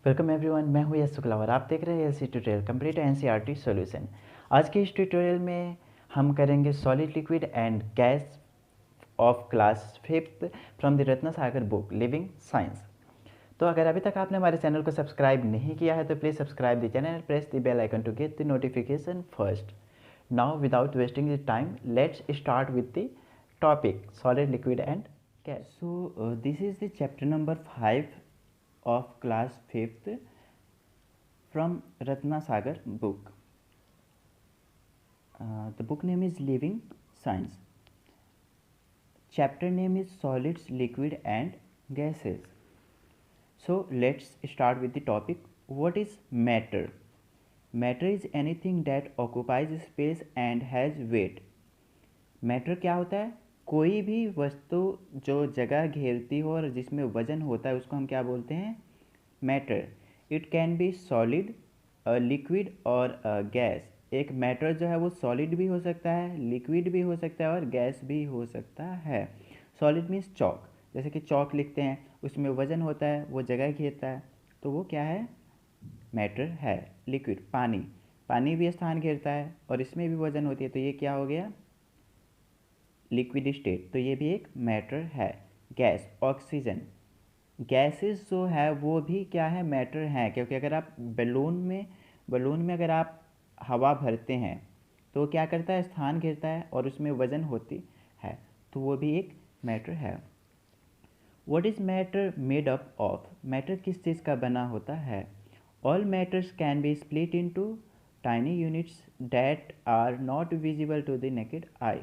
Welcome everyone, मैं हूँ यश शुक्ला और आप देख रहे हैं S tutorial complete NCERT solution. आज के इस ट्यूटोरियल में हम करेंगे solid liquid and gas off class 5th from the Ratna Sagar book living science. तो अगर अभी तक आपने हमारे चैनल को सब्सक्राइब नहीं किया है तो please subscribe the channel and press the bell icon to get the notification first. Now without wasting the time let's start with the topic solid liquid and gas. So this is the chapter number 5 of class 5th from Ratna Sagar book. The book name is Living Science. Chapter name is Solids, Liquid and Gases. So let's start with the topic. What is matter? Matter is anything that occupies space and has weight. Matter क्या होता है? कोई भी वस्तु जो जगह घेरती हो और जिसमें वजन होता है उसको हम क्या बोलते हैं? Matter. It can be solid, liquid और गैस। एक मैटर जो है वो सॉलिड भी हो सकता है, लिक्विड भी हो सकता है और गैस भी हो सकता है। सॉलिड मीन्स चौक, जैसे कि चौक लिखते हैं, उसमें वजन होता है, वो जगह घेरता है, तो वो क्या है? मैटर है। लिक्विड पानी, पानी भी स्थान घेरता है और इसमें भी वजन होती है, तो ये क्या हो गया? लिक्विड स्टेट, तो ये भी एक मैटर है। गैस, ऑक्सीजन, गैसेस जो है वो भी क्या है? मैटर है, क्योंकि अगर आप बलून में अगर आप हवा भरते हैं तो क्या करता है? स्थान घेरता है और उसमें वजन होती है, तो वो भी एक मैटर है। What is matter made up of? Matter किस चीज़ का बना होता है? All matters can be split into tiny units that are not visible to the naked eye.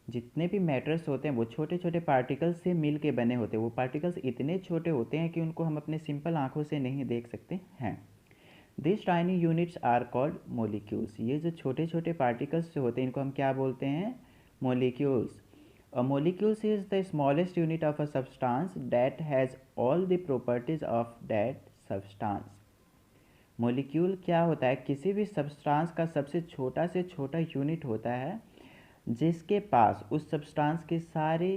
जितने भी मैटर्स होते हैं वो छोटे छोटे पार्टिकल्स से मिल के बने होते हैं। वो पार्टिकल्स इतने छोटे होते हैं कि उनको हम अपने सिंपल आंखों से नहीं देख सकते हैं। This tiny units are called molecules. ये जो छोटे छोटे पार्टिकल्स जो होते हैं इनको हम क्या बोलते हैं? Molecules. A molecules is the smallest unit of a substance that has all the properties of that substance. Molecule क्या होता है? किसी भी सब्सटेंस का सबसे छोटा से छोटा यूनिट होता है जिसके पास उस सब्सटेंस की सारी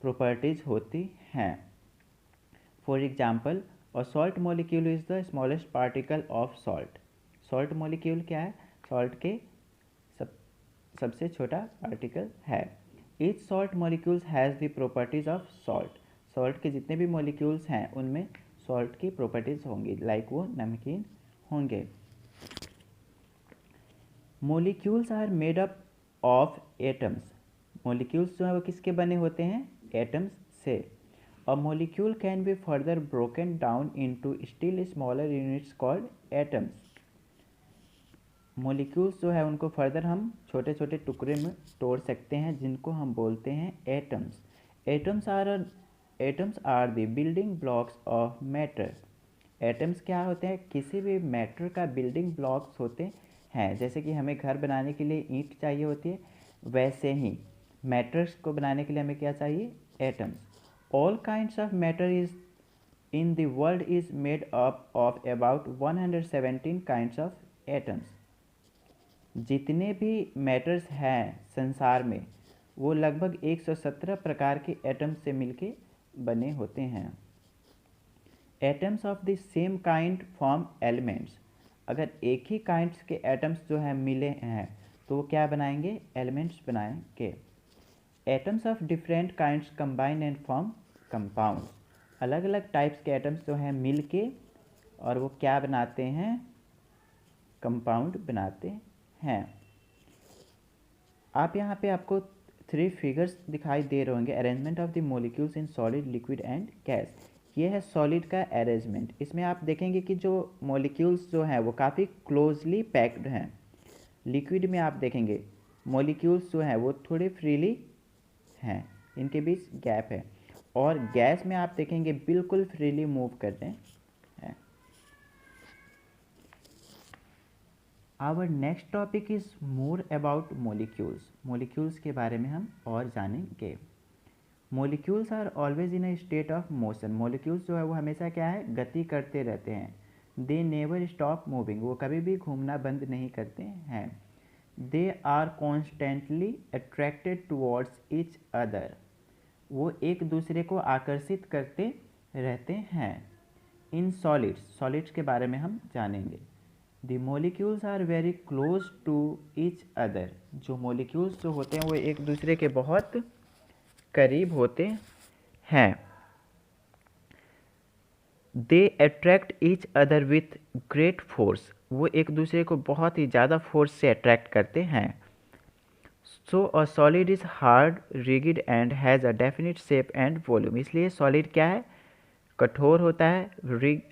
प्रॉपर्टीज होती हैं। For example, a salt molecule is the smallest particle of salt. Salt molecule क्या है? सॉल्ट के सबसे छोटा पार्टिकल है। Each salt molecules has the properties of salt. Salt के जितने भी मॉलिक्यूल्स हैं उनमें सॉल्ट की प्रॉपर्टीज होंगी, लाइक वो नमकीन होंगे। Molecules are made up of atoms. Molecules जो है वो किसके बने होते हैं? एटम्स से। A molecule can be further broken down into still smaller units called atoms. Molecules जो है उनको फर्दर हम छोटे छोटे टुकड़े में तोड़ सकते हैं जिनको हम बोलते हैं atoms. Atoms are the building blocks of matter. Atoms क्या होते हैं? किसी भी मैटर का बिल्डिंग ब्लॉक्स होते हैं। जैसे कि हमें घर बनाने के लिए ईंट चाहिए होती है, वैसे ही मैटर्स को बनाने के लिए हमें क्या चाहिए? Atoms. All kinds of matter is in the world is made up of about 117 kinds of atoms. जितने भी मैटर्स हैं संसार में वो लगभग 117 प्रकार के एटम्स से मिलके बने होते हैं। Atoms of the same kind form elements. अगर एक ही काइंड्स के एटम्स जो है मिले हैं तो वो क्या बनाएंगे? एलिमेंट्स बनाएंगे। Atoms of different kinds combine and form compounds. अलग अलग टाइप्स के एटम्स जो हैं मिल के और वो क्या बनाते हैं? कंपाउंड बनाते हैं। आप यहाँ पे आपको 3 फिगर्स दिखाई दे रहे होंगे। Arrangement of the molecules in solid, liquid and gas. ये है सॉलिड का अरेंजमेंट। इसमें आप देखेंगे कि जो मॉलिक्यूल्स जो हैं वो काफ़ी क्लोजली पैक्ड हैं। लिक्विड में आप देखेंगे मॉलिक्यूल्स जो हैं वो थोड़े फ्रीली हैं, इनके बीच गैप है। और गैस में आप देखेंगे बिल्कुल फ्रीली मूव करते हैं। Our next topic is more about molecules. Molecules के बारे में हम और जानेंगे। Molecules are always in a state of motion. Molecules जो है वो हमेशा क्या है? गति करते रहते हैं। They never stop moving. वो कभी भी घूमना बंद नहीं करते हैं। They are constantly attracted towards each other. वो एक दूसरे को आकर्षित करते रहते हैं। इन सॉलिड्स के बारे में हम जानेंगे। The molecules are very close to each other. जो मोलिक्यूल्स जो होते हैं वो एक दूसरे के बहुत करीब होते हैं। They attract each other with great force. वो एक दूसरे को बहुत ही ज़्यादा फोर्स से अट्रैक्ट करते हैं। So a solid is hard, rigid and has a definite shape and volume. इसलिए सॉलिड क्या है, कठोर होता है,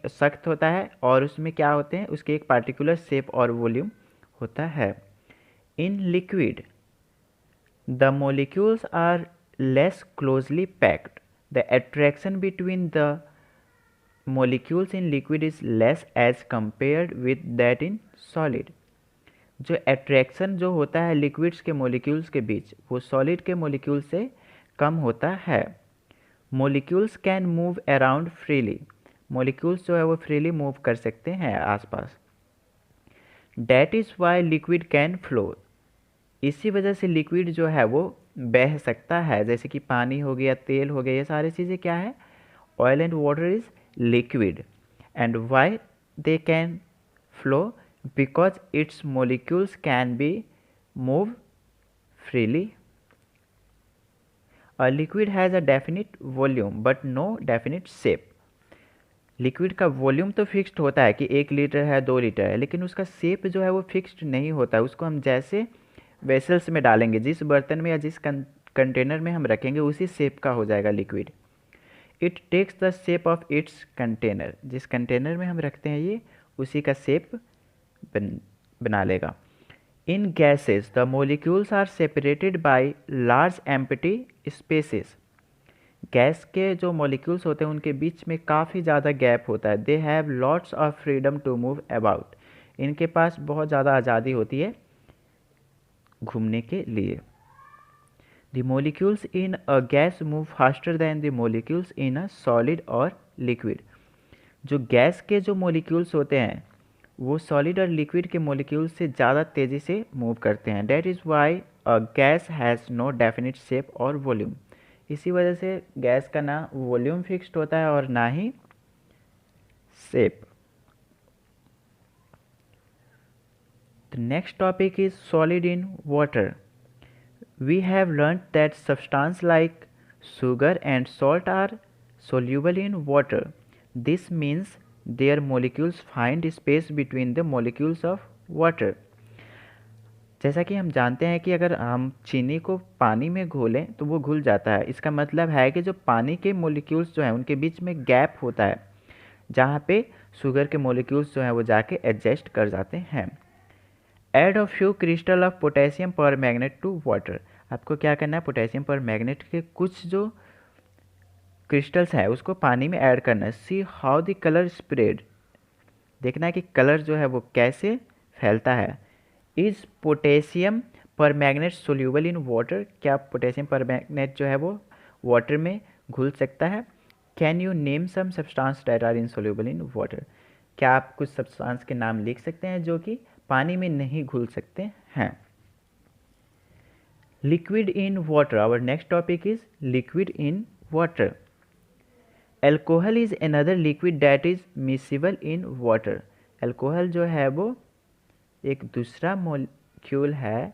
सख्त होता है, और उसमें क्या होते हैं, उसके एक पार्टिकुलर शेप और वॉल्यूम होता है। In liquid the molecules are less closely packed. The attraction between the molecules in liquid is less as compared with that in solid। जो अट्रैक्शन जो होता है लिक्विड्स के मोलिक्यूल्स के बीच वो सॉलिड के मोलिक्यूल से कम होता है। Molecules can move around freely. Molecules जो है वो फ्रीली मूव कर सकते हैं आसपास। That is why liquid can flow. इसी वजह से लिक्विड जो है वो बह सकता है, जैसे कि पानी हो गया, तेल हो गया, ये सारी चीज़ें क्या है, oil and water is liquid। and why they can flow? Because its molecules can be moved freely। a liquid has a definite volume but no definite shape। Liquid का वॉल्यूम तो फिक्स्ड होता है कि 1 लीटर है, 2 litre है, लेकिन उसका shape जो है वो फिक्स्ड नहीं होता है। उसको हम जैसे वेसल्स में डालेंगे, जिस बर्तन में या जिस कंटेनर में हम रखेंगे उसी शेप का हो जाएगा liquid. It takes the shape of its container. जिस कंटेनर में हम रखते हैं ये उसी का शेप बना लेगा। In gases the molecules are separated by large empty spaces. Gas के जो मोलिक्यूल्स होते हैं उनके बीच में काफ़ी ज़्यादा गैप होता है। They have lots of freedom to move about. इनके पास बहुत ज़्यादा आज़ादी होती है घूमने के लिए। The molecules in a gas move faster than the molecules in a solid or liquid। जो गैस के जो मोलिक्यूल्स होते हैं वो सॉलिड और लिक्विड के मोलिक्यूल्स से ज़्यादा तेज़ी से मूव करते हैं। That is why a gas has no definite shape और वॉल्यूम। इसी वजह से गैस का ना वॉल्यूम फिक्स्ड होता है और ना ही shape. The next topic is solid in water। We have learnt that substances like sugar and salt are soluble in water। This means their molecules find space between the molecules of water। जैसा कि हम जानते हैं कि अगर हम चीनी को पानी में घोलें तो वो घुल जाता है। इसका मतलब है कि जो पानी के मोलिक्यूल्स जो हैं उनके बीच में गैप होता है जहाँ पे शुगर के मोलिक्यूल्स जो हैं वो जाके एडजस्ट कर जाते हैं। Add a few crystal of potassium permanganate to water. आपको क्या करना है, पोटेशियम पर मैग्नेट के कुछ जो क्रिस्टल्स हैं उसको पानी में ऐड करना है। See how the colour spread. देखना है कि कलर जो है वो कैसे फैलता है। Is potassium permanganate soluble in water. क्या पोटेशियम पर मैग्नेट जो है वो वाटर में घुल सकता है। Can you name some substance that are insoluble in water. क्या आप कुछ सब्सटेंस के नाम लिख सकते हैं जो कि पानी में नहीं घुल सकते हैं। Liquid in water. Our next topic is liquid in water. Alcohol is another liquid that is miscible in water. Alcohol जो है वो एक दूसरा मोलिक्यूल है,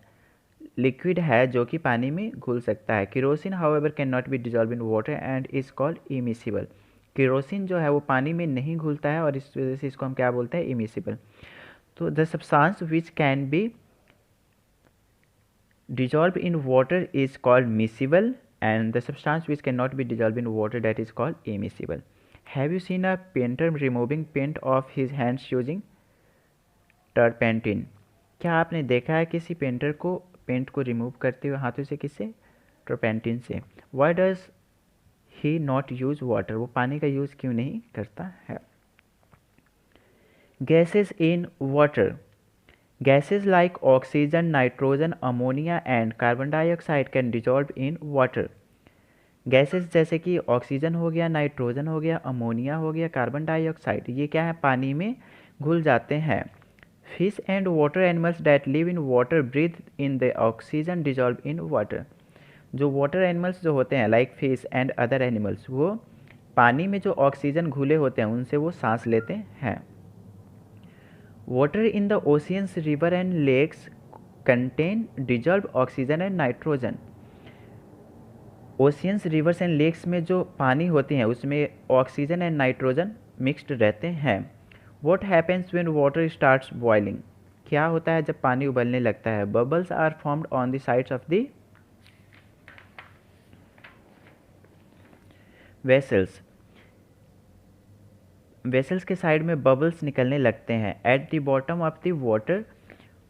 लिक्विड है जो कि पानी में घुल सकता है। Kerosene however can not be dissolve in water and is called immiscible. Kerosene जो है वो पानी में नहीं घुलता है और इस वजह से इसको हम क्या बोलते हैं, इमिसिबल। तो the substance which can be dissolved in water is called miscible and the substance which cannot be dissolved in water that is called immiscible। Have you seen a painter removing paint off his hands using turpentine? क्या आपने देखा है किसी painter को paint को remove करते हुए हाथों से, किससे, टर्पेंटिन से। Why does he not use water? वो पानी का यूज़ क्यों नहीं करता है। Gases in water। Gases like oxygen, nitrogen, ammonia and carbon dioxide can dissolve in water। Gases जैसे कि ऑक्सीजन हो गया, नाइट्रोजन हो गया, अमोनिया हो गया, कार्बन डाइऑक्साइड, ये क्या है, पानी में घुल जाते हैं। Fish and water animals that live in water breathe in the oxygen dissolve in water. जो वाटर एनिमल्स जो होते हैं like fish and other animals वो पानी में जो ऑक्सीजन घुले होते हैं उनसे वो सांस लेते हैं। Water in the oceans, river and lakes contain dissolve oxygen and nitrogen. Oceans, rivers and lakes में जो पानी होती हैं उसमें ऑक्सीजन एंड नाइट्रोजन मिक्स्ड रहते हैं। What happens when water starts boiling? क्या होता है जब पानी उबलने लगता है? Bubbles are formed on the sides of the vessels. Vessels के साइड में बबल्स निकलने लगते हैं। At the bottom of the water,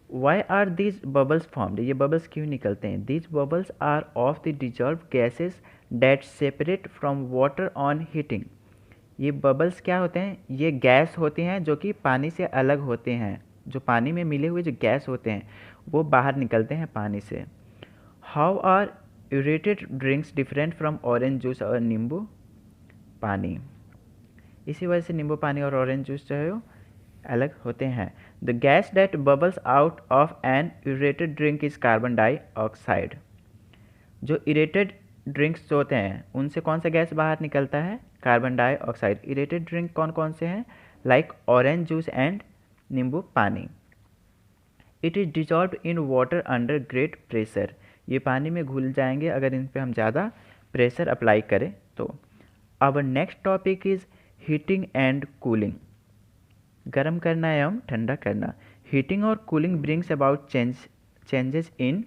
why are these bubbles formed? ये बबल्स क्यों निकलते हैं? These bubbles are of the dissolve gases that separate from water on heating. ये बबल्स क्या होते हैं? ये गैस होती हैं जो कि पानी से अलग होते हैं। जो पानी में मिले हुए जो गैस होते हैं वो बाहर निकलते हैं पानी से। How are aerated drinks different from orange juice और नींबू पानी? इसी वजह से नींबू पानी और ऑरेंज जूस जो है वो अलग होते हैं। The gas that bubbles out of an aerated drink is carbon dioxide. जो यूरेटेड ड्रिंक्स जो होते हैं उनसे कौन सा गैस बाहर निकलता है? Carbon dioxide. यूरेटेड ड्रिंक कौन कौन से हैं? लाइक ऑरेंज जूस एंड नींबू पानी। It is dissolve in water under great pressure. ये पानी में घुल जाएंगे अगर इन पर हम ज़्यादा प्रेशर अप्लाई करें तो। Our next topic is heating and cooling. गर्म करना एवं ठंडा करना। हीटिंग और cooling brings about changes in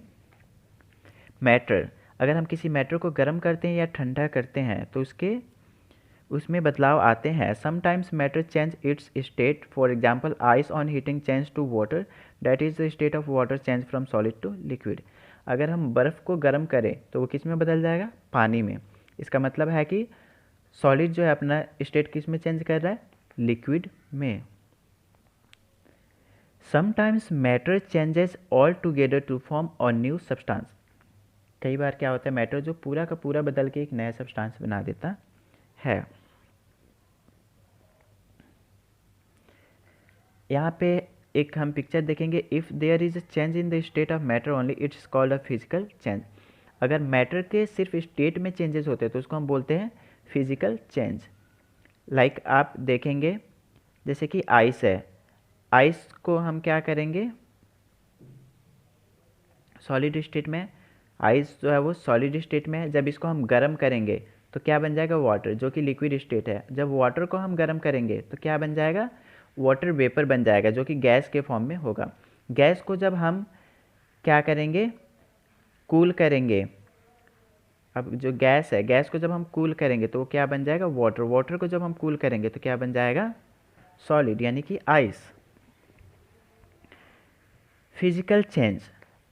matter. अगर हम किसी मैटर को गर्म करते हैं या ठंडा करते हैं तो उसमें बदलाव आते हैं। Sometimes matter change its state. For example, ice on heating change to water, that is the state of water change from solid to liquid. अगर हम बर्फ़ को गर्म करें तो वो किस में बदल जाएगा? पानी में। इसका मतलब है कि सॉलिड जो है अपना स्टेट किस में चेंज कर रहा है? लिक्विड में। Sometimes matter changes all together to form a new substance. कई बार क्या होता है मैटर जो पूरा का पूरा बदल के एक नया सब्सटेंस बना देता है। यहाँ पे एक हम पिक्चर देखेंगे। If there is a change in the state of matter only it's called a physical change. अगर मैटर के सिर्फ स्टेट में चेंजेस होते हैं तो उसको हम बोलते हैं फिजिकल चेंज। लाइक आप देखेंगे जैसे कि आइस है, आइस को हम क्या करेंगे? सॉलिड स्टेट में। आइस जो है वो सॉलिड स्टेट में है। जब इसको हम गर्म करेंगे तो क्या बन जाएगा? वाटर, जो कि लिक्विड स्टेट है। जब वाटर को हम गर्म करेंगे तो क्या बन जाएगा? वाटर वेपर बन जाएगा जो कि गैस के फॉर्म में होगा। गैस को जब हम क्या करेंगे? कूल करेंगे। अब जो गैस है, गैस को जब हम कूल करेंगे तो वो क्या बन जाएगा? वाटर। वाटर को जब हम कूल करेंगे तो क्या बन जाएगा? सॉलिड, यानी कि ice. Physical change.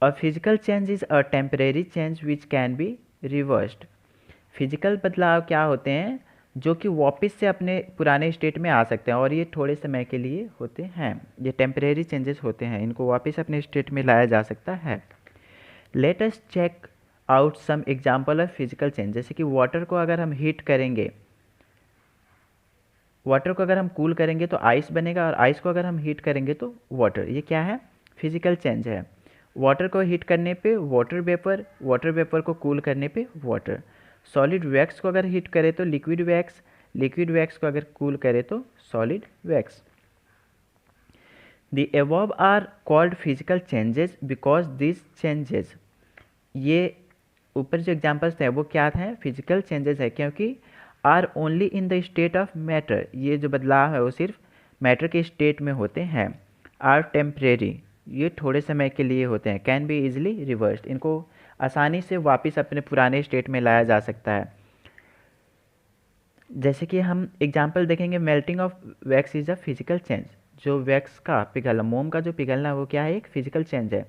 A physical change is a temporary change which can be reversed. Physical बदलाव क्या होते हैं? जो कि वापस से अपने पुराने स्टेट में आ सकते हैं और ये थोड़े समय के लिए होते हैं। ये टेम्परेरी चेंजेस होते हैं, इनको वापस अपने स्टेट में लाया जा सकता है। Let us check out some example of physical change. जैसे कि वाटर को अगर हम हीट करेंगे, वाटर को अगर हम कूल करेंगे तो आइस बनेगा और आइस को अगर हम हीट करेंगे तो वाटर। ये क्या है? फिजिकल चेंज है। वाटर को हीट करने पे वाटर वेपर, वाटर वेपर को कूल करने पे वाटर। सॉलिड वैक्स को अगर हीट करे तो लिक्विड वैक्स, लिक्विड वैक्स को अगर कूल करे तो solid wax. The above are called physical changes because this changes. ये ऊपर जो एग्जाम्पल्स थे वो क्या थे? फिजिकल चेंजेस है क्योंकि are only in the state of matter. ये जो बदलाव है वो सिर्फ मैटर के स्टेट में होते हैं। आर टेम्परेरी, ये थोड़े समय के लिए होते हैं। कैन बी इजीली रिवर्स्ड, इनको आसानी से वापस अपने पुराने स्टेट में लाया जा सकता है। जैसे कि हम एग्जांपल देखेंगे, melting of wax is a physical change. जो वैक्स का पिघलना, मोम का जो पिघलना वो क्या है? एक फिजिकल चेंज है।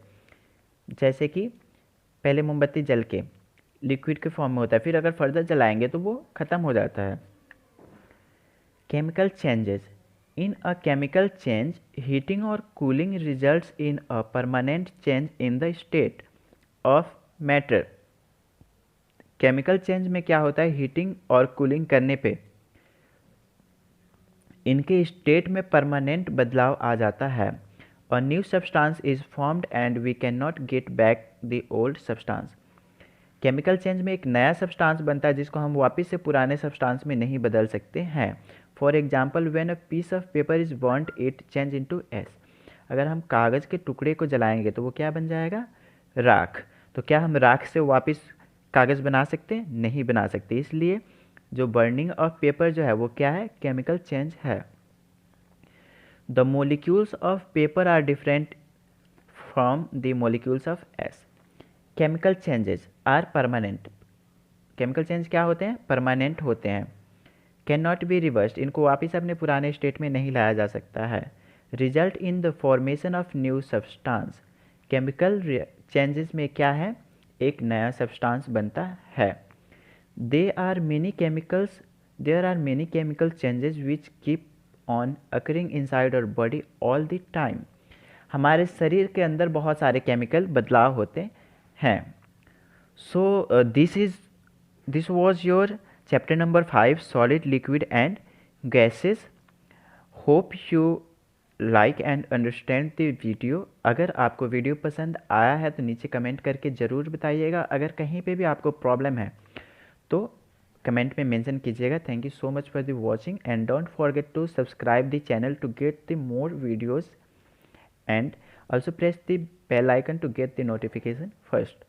जैसे कि पहले मोमबत्ती जल के लिक्विड के फॉर्म में होता है, फिर अगर फर्दर जलाएंगे तो वो ख़त्म हो जाता है। Chemical changes. In a chemical change, heating or cooling results in a permanent change in the state of matter. Chemical change में क्या होता है? हीटिंग और कूलिंग करने पे इनके स्टेट में परमानेंट बदलाव आ जाता है। A new substance is formed and we cannot get back the old substance. Chemical change में एक नया सब्सटेंस बनता है जिसको हम वापस से पुराने सब्सटेंस में नहीं बदल सकते हैं। For example, when a piece of paper is burned it change into ash. अगर हम कागज़ के टुकड़े को जलाएंगे तो वो क्या बन जाएगा? राख। तो क्या हम राख से वापस कागज़ बना सकते हैं? नहीं बना सकते। इसलिए जो बर्निंग ऑफ पेपर जो है वो क्या है? केमिकल चेंज है। The molecules of paper are different from the molecules of ash. Chemical changes are permanent. Chemical change क्या होते हैं? परमानेंट होते हैं। कैन नॉट बी रिवर्स्ड, इनको वापस अपने पुराने स्टेट में नहीं लाया जा सकता है। Result in the formation of new substance. Chemical changes में क्या है? एक नया सब्सटेंस बनता है। There are many chemical changes which keep on occurring inside our body all the time. हमारे शरीर के अंदर बहुत सारे केमिकल बदलाव होते हैं। So this was your chapter number 5, solid, liquid and gases. Hope you like and understand the video. अगर आपको वीडियो पसंद आया है तो नीचे कमेंट करके ज़रूर बताइएगा। अगर कहीं पे भी आपको प्रॉब्लम है तो कमेंट में मेंशन कीजिएगा। Thank you so much for the watching and don't forget to subscribe the channel to get the more videos and also press the bell icon to get the notification first.